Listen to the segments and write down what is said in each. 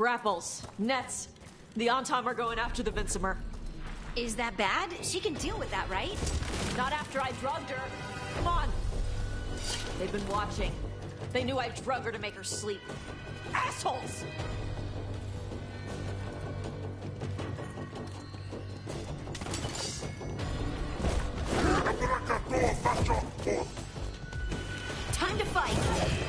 Grapples, nets. The Antom are going after the Vincimer. Is that bad? She can deal with that, right? Not after I drugged her. Come on. They've been watching. They knew I drug her to make her sleep. Assholes! Time to fight!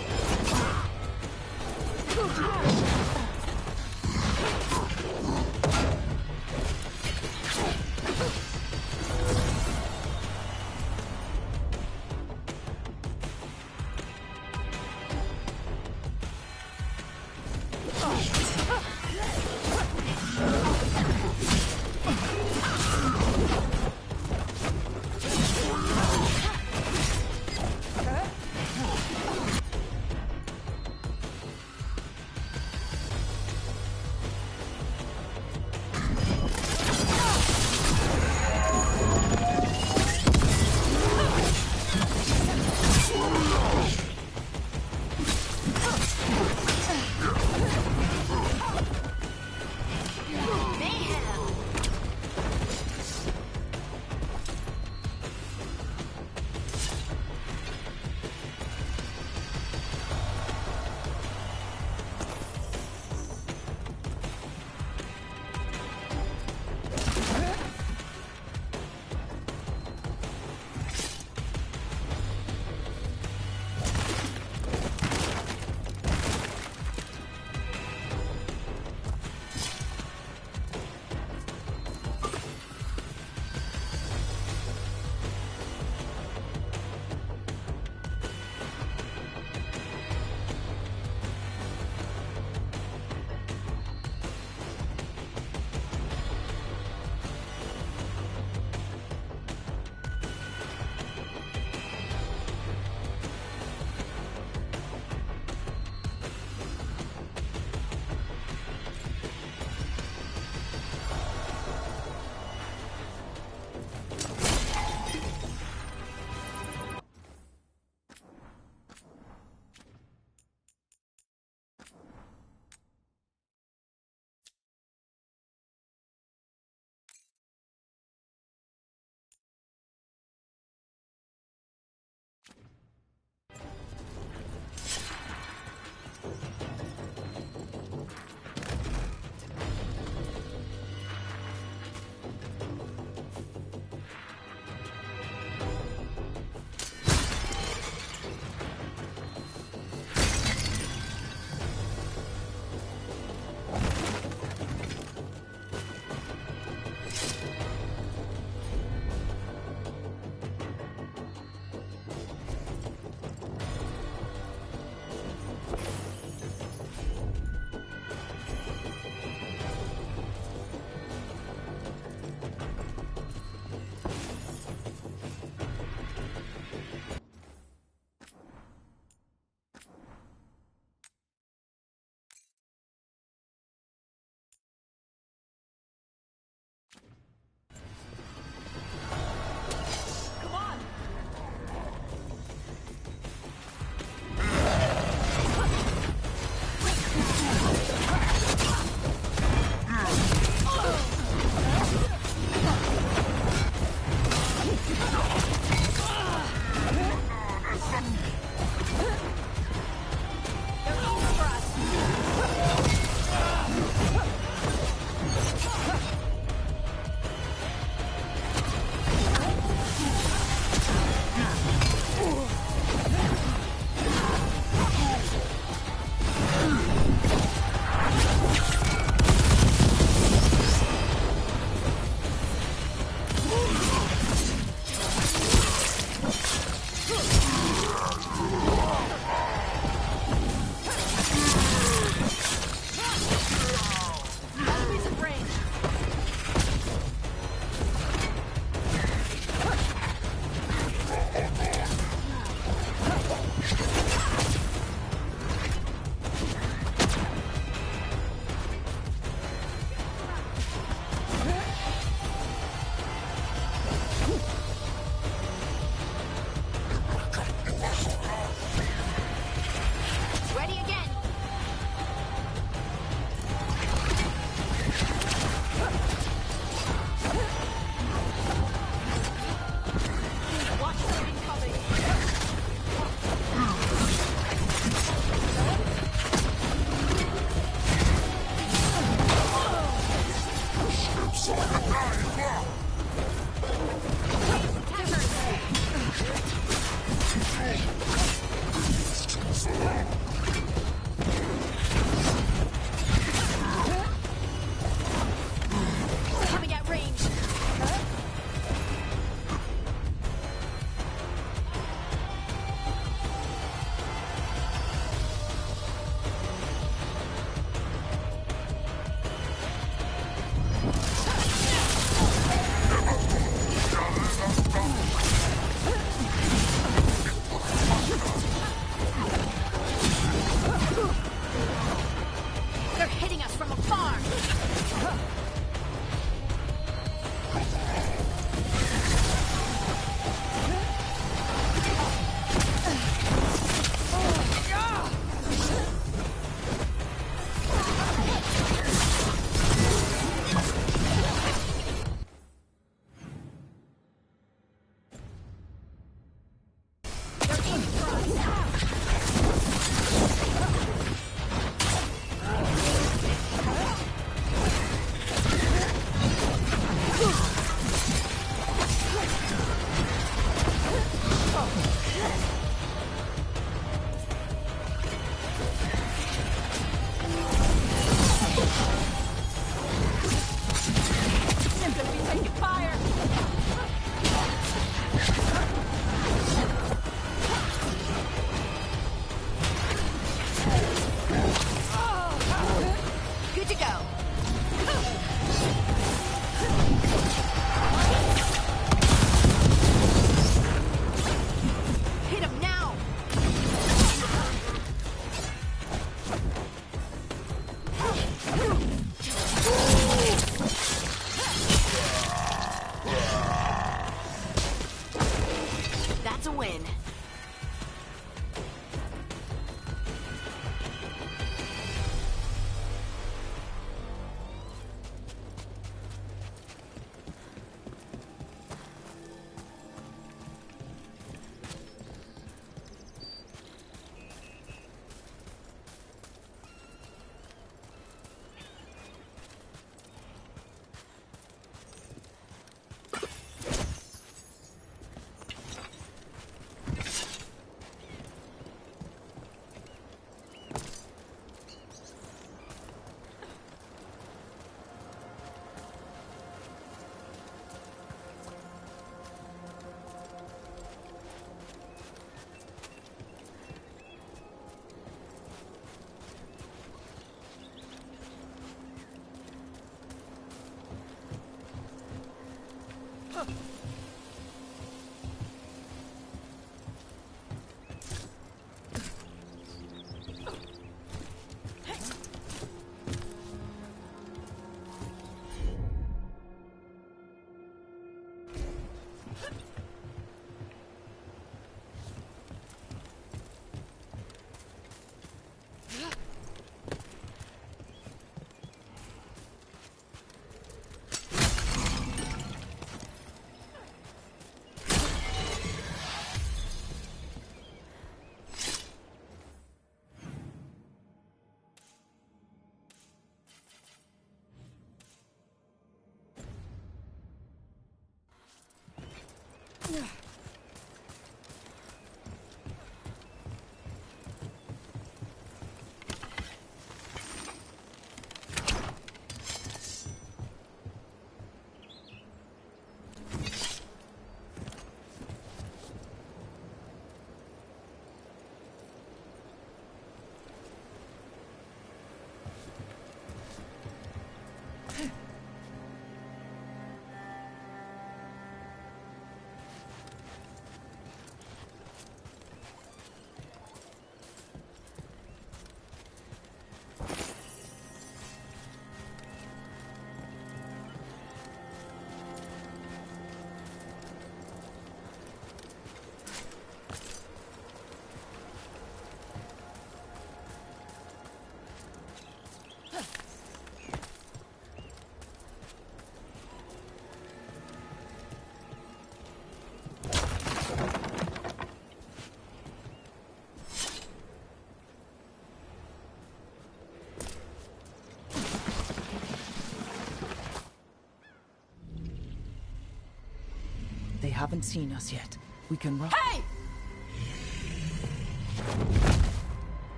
haven't seen us yet. We can run. Hey!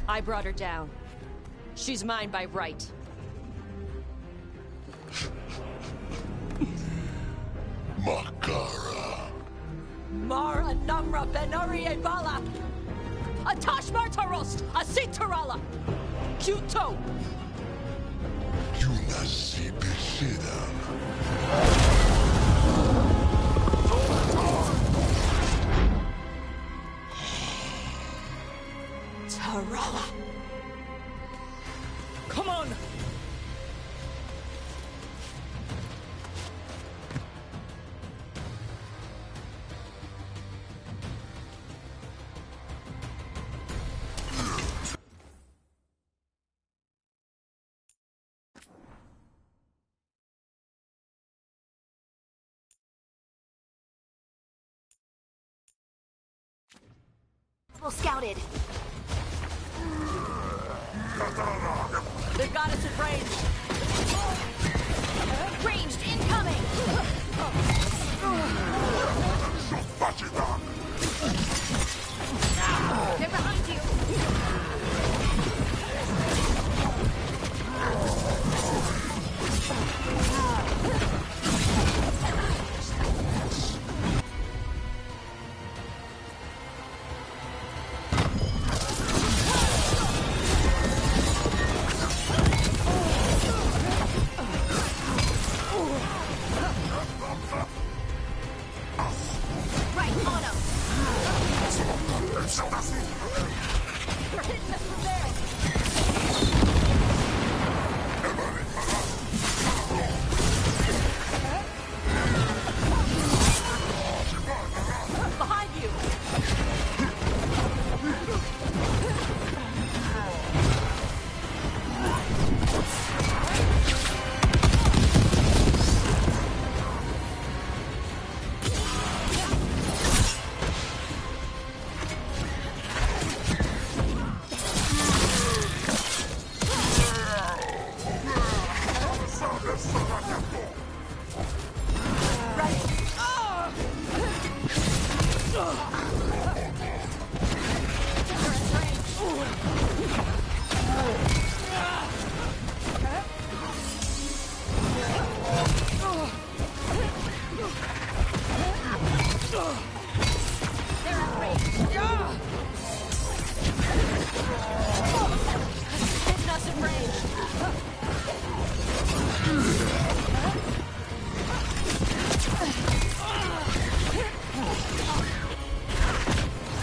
I brought her down. She's mine by right. Makara. Mara Namra Benarie Bala! Atashmar Tarost! Asitarala! Kyuto! Yunasi Bishida. Tarala! Come on! Well scouted. They've got us at range. Ranged incoming! They're behind you! Right, on 'em! They're hitting us from there! Behind you! They're at range! Hitting us at range!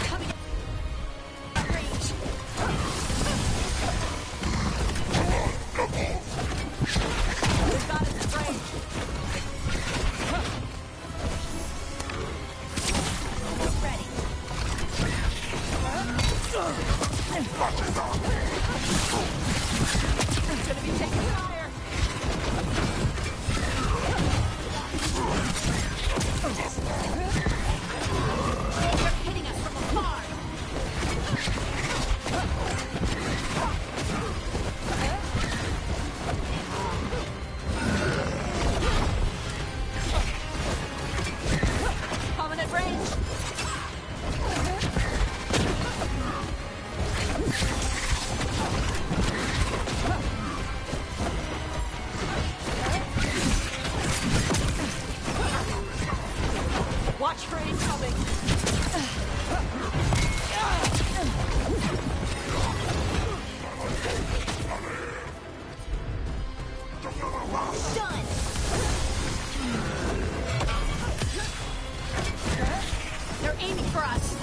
Coming at range! They've got us at range! Ready! It's gonna be taking fire! They're hitting us from afar! Coming at range! Watch for incoming! Done! They're aiming for us!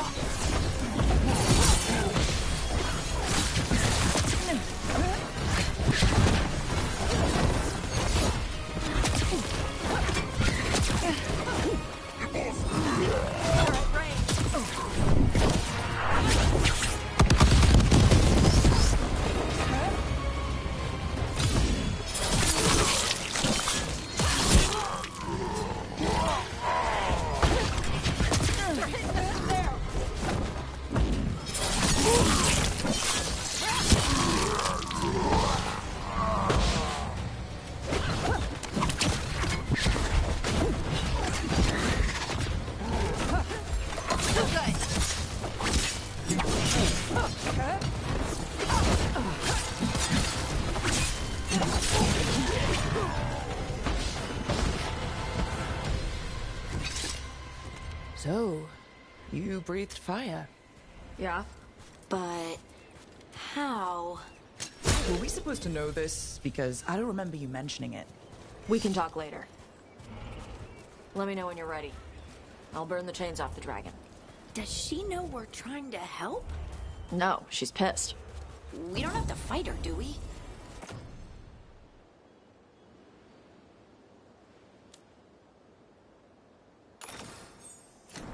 They're at range! So, you breathed fire. Yeah? But how? Were we supposed to know this? Because I don't remember you mentioning it. We can talk later. Let me know when you're ready. I'll burn the chains off the dragon. Does she know we're trying to help? No, she's pissed. We don't have to fight her, do we?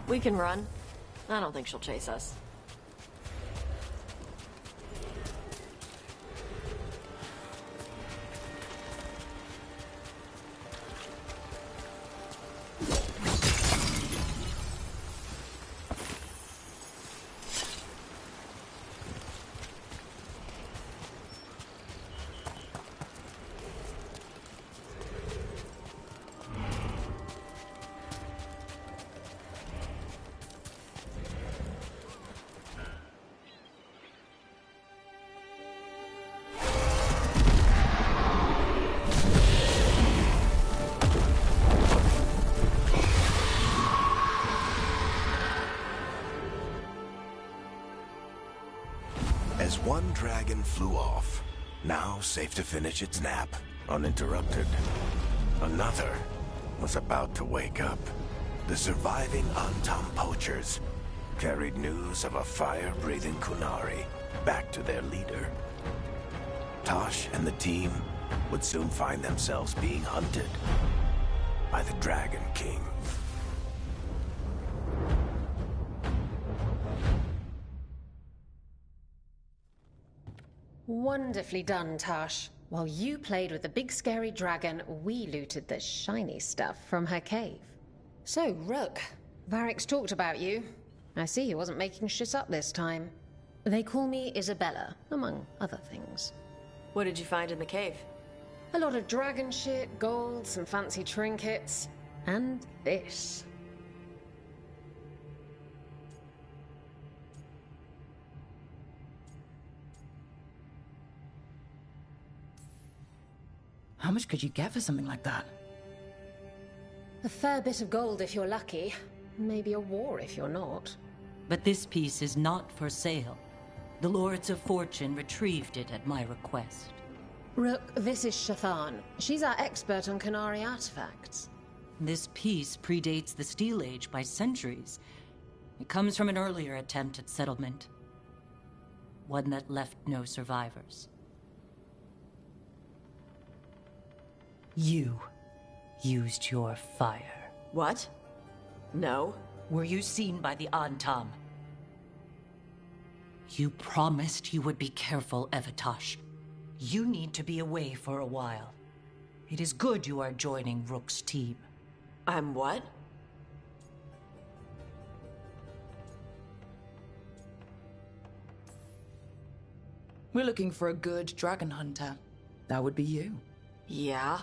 We can run. I don't think she'll chase us. As one dragon flew off, now safe to finish its nap, uninterrupted, another was about to wake up. The surviving Antam poachers carried news of a fire-breathing Kunari back to their leader. Tosh and the team would soon find themselves being hunted by the Dragon King. Wonderfully done, Tash. While you played with the big scary dragon, we looted the shiny stuff from her cave. So, Rook, Varric's talked about you. I see he wasn't making shit up this time. They call me Isabella, among other things. What did you find in the cave? A lot of dragon shit, gold, some fancy trinkets, and this. How much could you get for something like that? A fair bit of gold if you're lucky. Maybe a war if you're not. But this piece is not for sale. The Lords of Fortune retrieved it at my request. Rook, this is Shathan. She's our expert on Kunari artifacts. This piece predates the Steel Age by centuries. It comes from an earlier attempt at settlement. One that left no survivors. You used your fire. What? No. Were you seen by the Antam? You promised you would be careful, Evatosh. You need to be away for a while. It is good you are joining Rook's team. I'm what? We're looking for a good dragon hunter. That would be you. Yeah?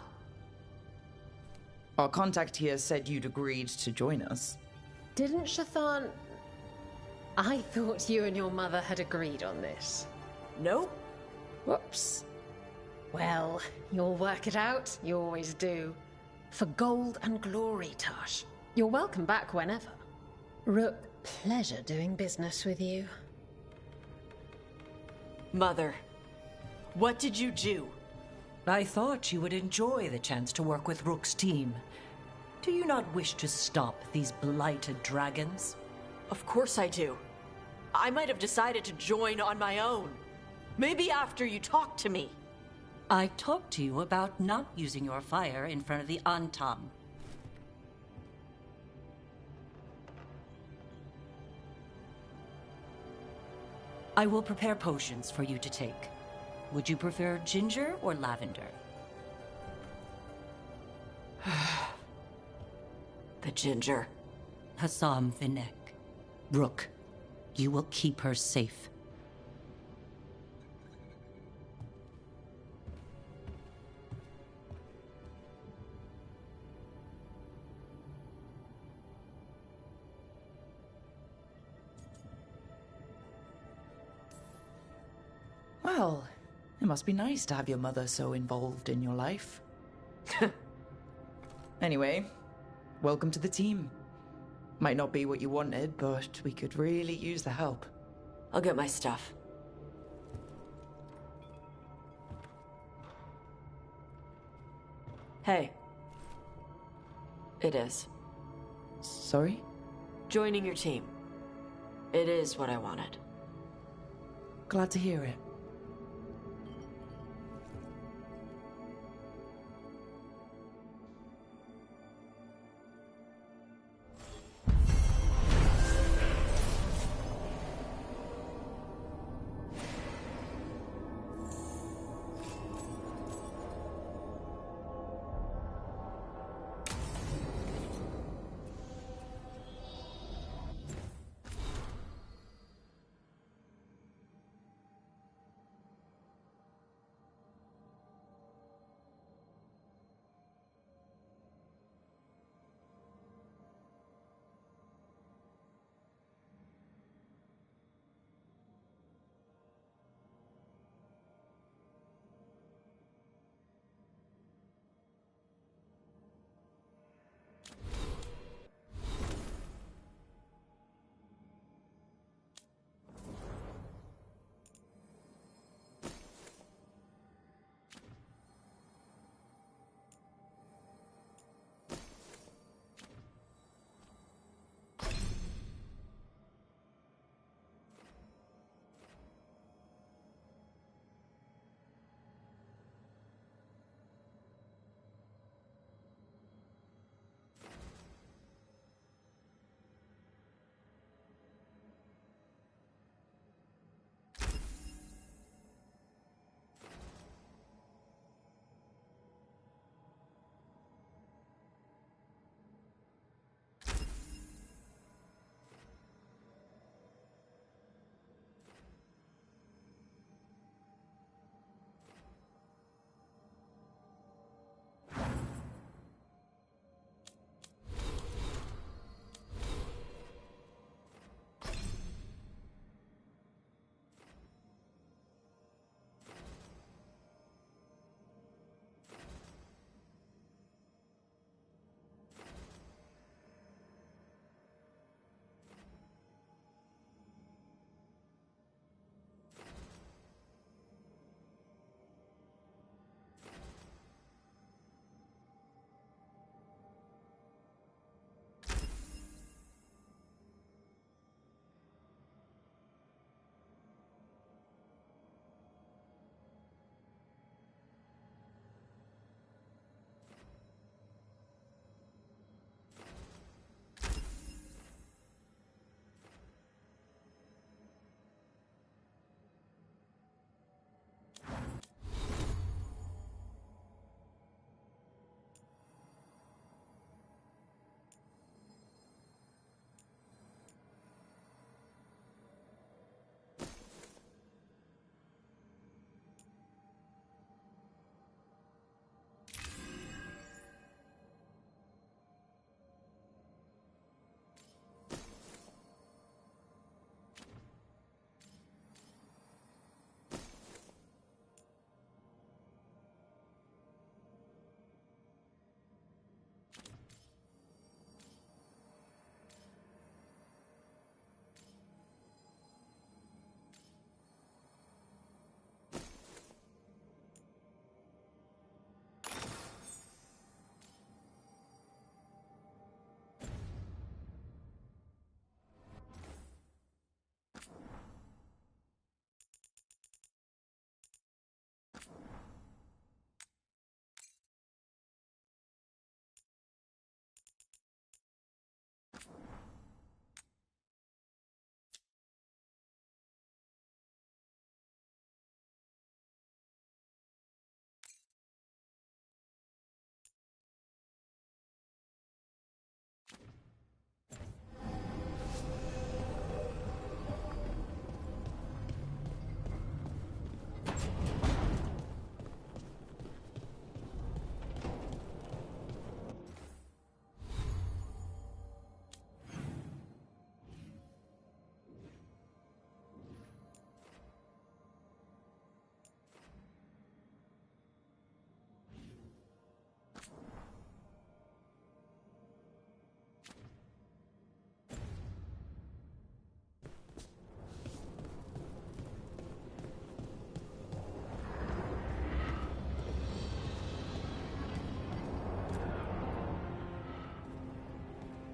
Our contact here said you'd agreed to join us. Didn't Shathan... I thought you and your mother had agreed on this. Nope. Whoops. Well, you'll work it out. You always do. For gold and glory, Tash. You're welcome back whenever. Rook, pleasure doing business with you. Mother, what did you do? I thought you would enjoy the chance to work with Rook's team. Do you not wish to stop these blighted dragons? Of course I do. I might have decided to join on my own. Maybe after you talked to me. I talked to you about not using your fire in front of the Antam. I will prepare potions for you to take. Would you prefer ginger or lavender? The ginger. Hassam Vinek. Rook, you will keep her safe. Well, it must be nice to have your mother so involved in your life. Anyway, welcome to the team. Might not be what you wanted, but we could really use the help. I'll get my stuff. Hey. It is. Sorry? Joining your team. It is what I wanted. Glad to hear it.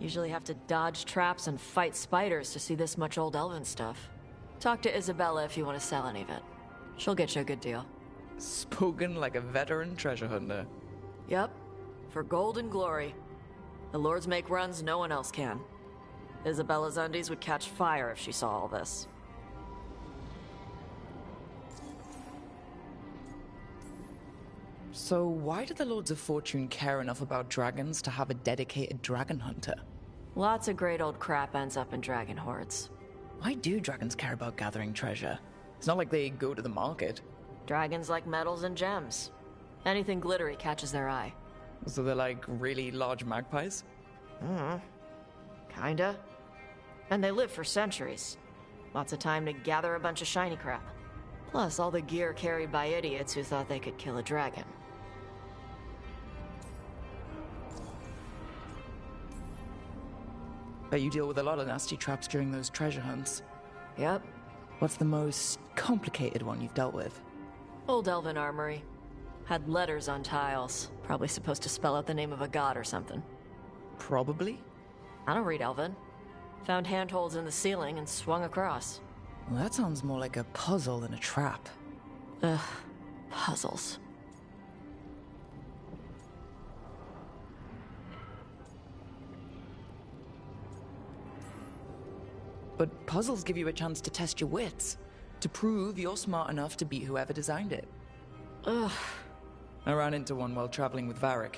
Usually have to dodge traps and fight spiders to see this much old elven stuff. Talk to Isabella if you want to sell any of it. She'll get you a good deal. Spoken like a veteran treasure hunter. Yep, for gold and glory. The lords make runs no one else can. Isabella's undies would catch fire if she saw all this. So why do the Lords of Fortune care enough about dragons to have a dedicated dragon hunter? Lots of great old crap ends up in dragon hordes. Why do dragons care about gathering treasure? It's not like they go to the market. Dragons like metals and gems. Anything glittery catches their eye. So they're like really large magpies? Kinda. And they live for centuries. Lots of time to gather a bunch of shiny crap. Plus all the gear carried by idiots who thought they could kill a dragon. Bet you deal with a lot of nasty traps during those treasure hunts. Yep. What's the most complicated one you've dealt with? Old elven armory. Had letters on tiles. Probably supposed to spell out the name of a god or something. Probably? I don't read elven. Found handholds in the ceiling and swung across. Well, that sounds more like a puzzle than a trap. Ugh. Puzzles. But puzzles give you a chance to test your wits. To prove you're smart enough to beat whoever designed it. Ugh. I ran into one while traveling with Varric.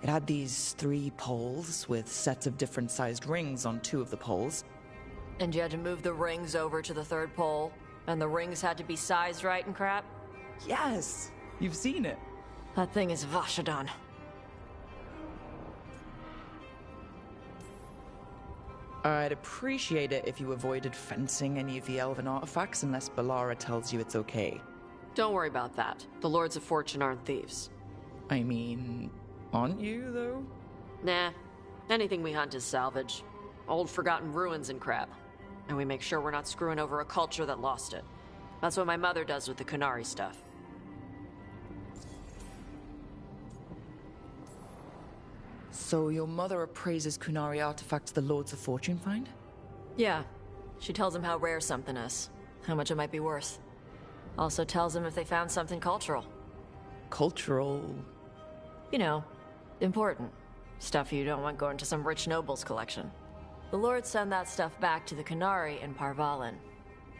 It had these 3 poles with sets of different sized rings on 2 of the poles. And you had to move the rings over to the 3rd pole? And the rings had to be sized right and crap? Yes! You've seen it. That thing is Vashadan. I'd appreciate it if you avoided fencing any of the elven artifacts unless Balara tells you it's okay. Don't worry about that. The Lords of Fortune aren't thieves. I mean, aren't you, though? Nah. Anything we hunt is salvage. Old forgotten ruins and crap. And we make sure we're not screwing over a culture that lost it. That's what my mother does with the Kunari stuff. So your mother appraises Kunari artifacts the Lords of Fortune find? Yeah. She tells them how rare something is. How much it might be worth. Also tells them if they found something cultural. Cultural? You know, important. Stuff you don't want going to some rich noble's collection. The lords send that stuff back to the Kunari in Parvalin.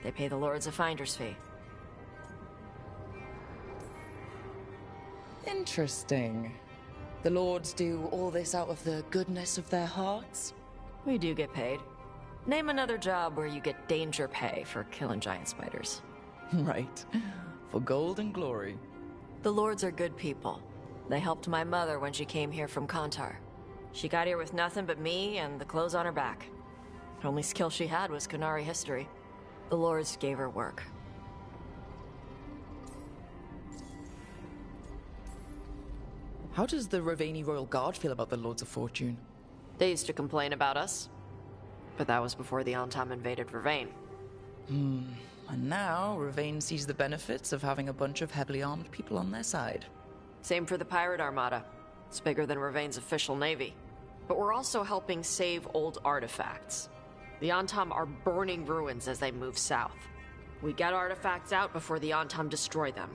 They pay the lords a finder's fee. Interesting. The lords do all this out of the goodness of their hearts? We do get paid. Name another job where you get danger pay for killing giant spiders. Right. For gold and glory. The lords are good people. They helped my mother when she came here from Kantar. She got here with nothing but me and the clothes on her back. The only skill she had was Kunari history. The lords gave her work. How does the Ravani Royal Guard feel about the Lords of Fortune? They used to complain about us. But that was before the Antam invaded Ravane. And now, Ravane sees the benefits of having a bunch of heavily armed people on their side. Same for the Pirate Armada. It's bigger than Ravane's official navy. But we're also helping save old artifacts. The Antam are burning ruins as they move south. We get artifacts out before the Antam destroy them.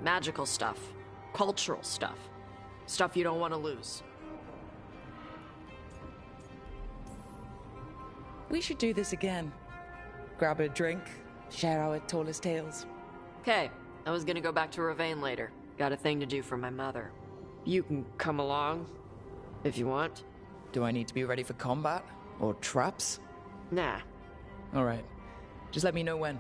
Magical stuff. Cultural stuff. Stuff you don't want to lose. We should do this again. Grab a drink, share our tallest tales. Okay, I was gonna go back to Ravane later. Got a thing to do for my mother. You can come along, if you want. Do I need to be ready for combat? Or traps? Nah. Alright. Just let me know when.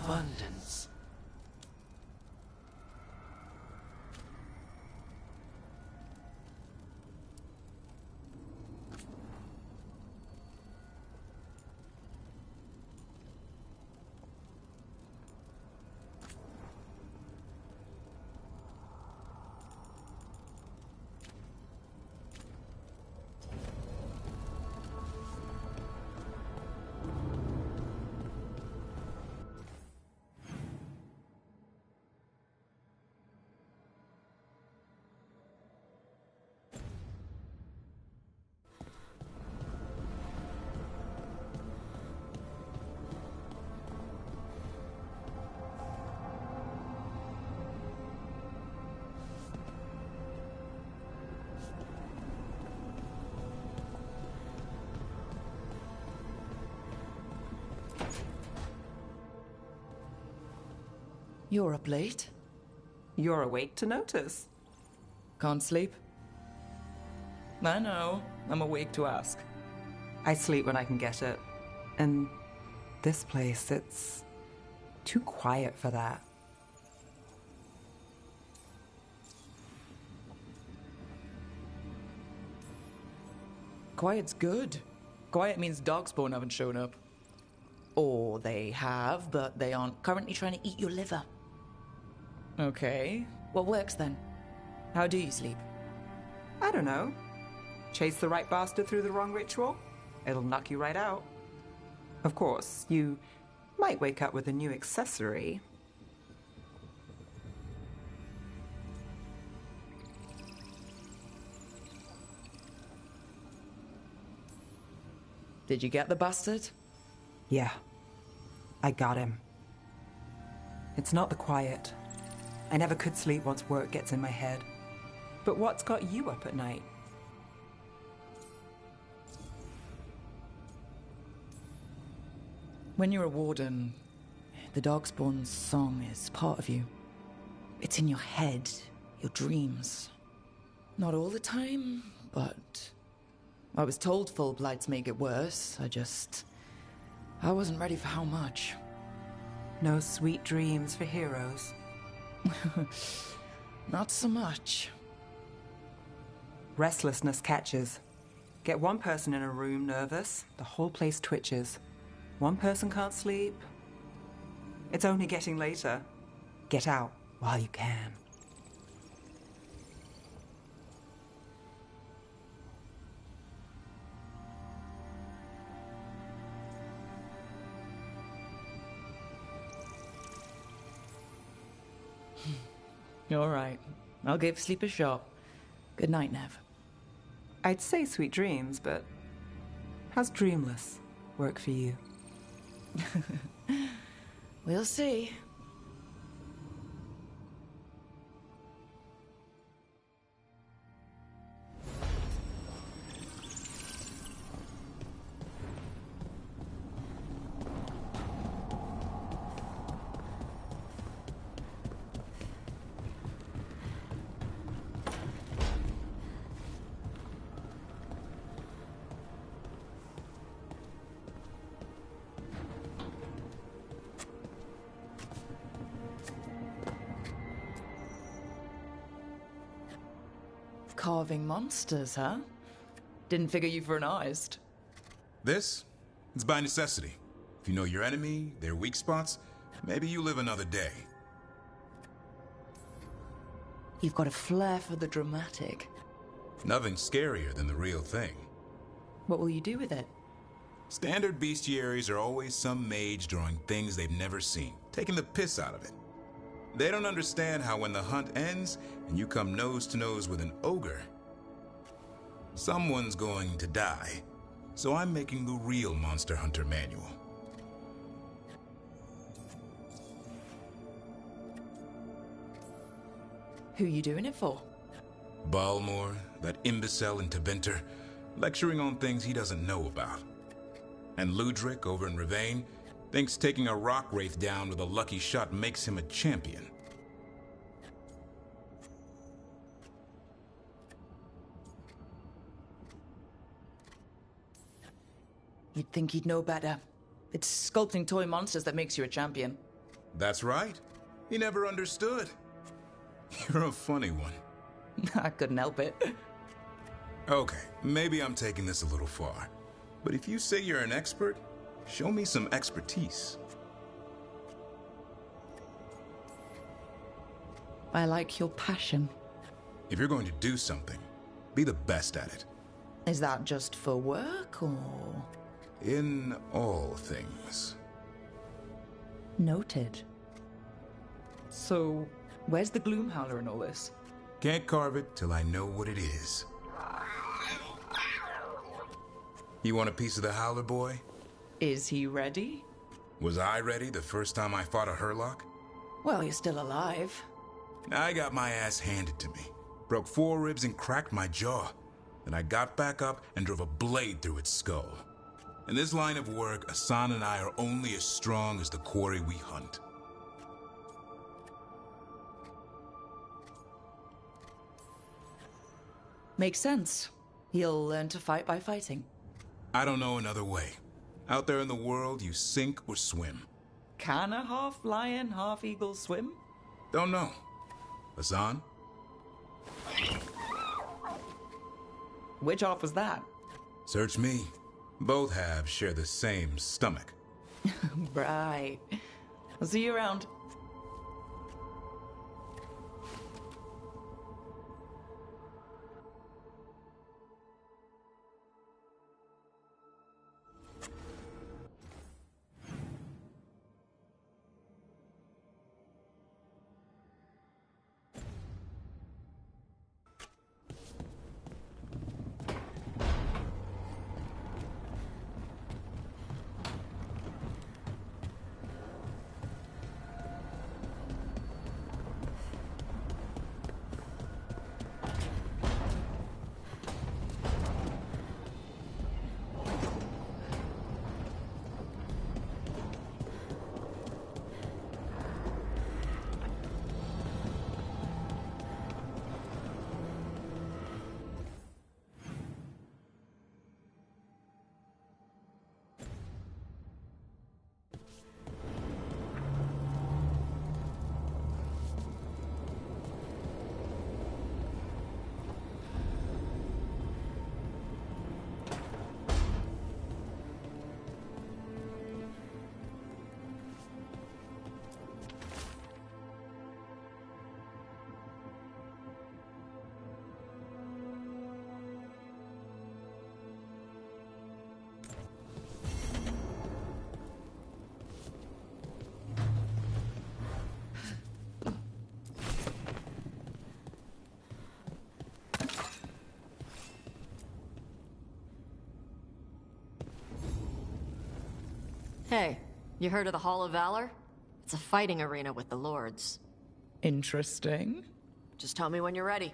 abundance. You're up late. You're awake to notice. Can't sleep? I know. I'm awake to ask. I sleep when I can get it. And this place, it's too quiet for that. Quiet's good. Quiet means Darkspawn haven't shown up. Or they have, but they aren't currently trying to eat your liver. Okay. What works then? How do you sleep? I don't know. Chase the right bastard through the wrong ritual? It'll knock you right out. Of course, you might wake up with a new accessory. Did you get the bastard? Yeah. I got him. It's not the quiet. I never could sleep once work gets in my head. But what's got you up at night? When you're a warden, the Darkspawn's song is part of you. It's in your head, your dreams. Not all the time, but I was told full blights make it worse. I wasn't ready for how much. No sweet dreams for heroes. Not so much. Restlessness catches. Get one person in a room nervous, the whole place twitches. One person can't sleep. It's only getting later. Get out while you can. All right. I'll give sleep a shot. Good night, Nev. I'd say sweet dreams, but how's dreamless work for you? We'll see. Carving monsters, huh? Didn't figure you for an artist. This? It's by necessity. If you know your enemy, their weak spots, maybe you live another day. You've got a flair for the dramatic. Nothing scarier than the real thing. What will you do with it? Standard bestiaries are always some mage drawing things they've never seen, taking the piss out of it. They don't understand how when the hunt ends and you come nose to nose with an ogre, someone's going to die. So I'm making the real Monster Hunter manual. Who you doing it for? Balmor, that imbecile in Teventer, lecturing on things he doesn't know about. And Ludric over in Ravane thinks taking a rock wraith down with a lucky shot makes him a champion. You'd think he'd know better. It's sculpting toy monsters that makes you a champion. That's right. He never understood. You're a funny one. I couldn't help it. Okay, maybe I'm taking this a little far. But if you say you're an expert, show me some expertise. I like your passion. If you're going to do something, be the best at it. Is that just for work, or...? In all things. Noted. So, where's the Gloom Howler in all this? Can't carve it till I know what it is. You want a piece of the Howler boy? Is he ready? Was I ready the first time I fought a Hurlock? Well, you're still alive. I got my ass handed to me. Broke 4 ribs and cracked my jaw. Then I got back up and drove a blade through its skull. In this line of work, Asan and I are only as strong as the quarry we hunt. Makes sense. He'll learn to fight by fighting. I don't know another way. Out there in the world, you sink or swim. Can a half-lion, half-eagle swim? Don't know. Asan? Which half was that? Search me. Both halves share the same stomach. Right. I'll see you around. Hey, you heard of the Hall of Valor? It's a fighting arena with the lords. Interesting. Just tell me when you're ready.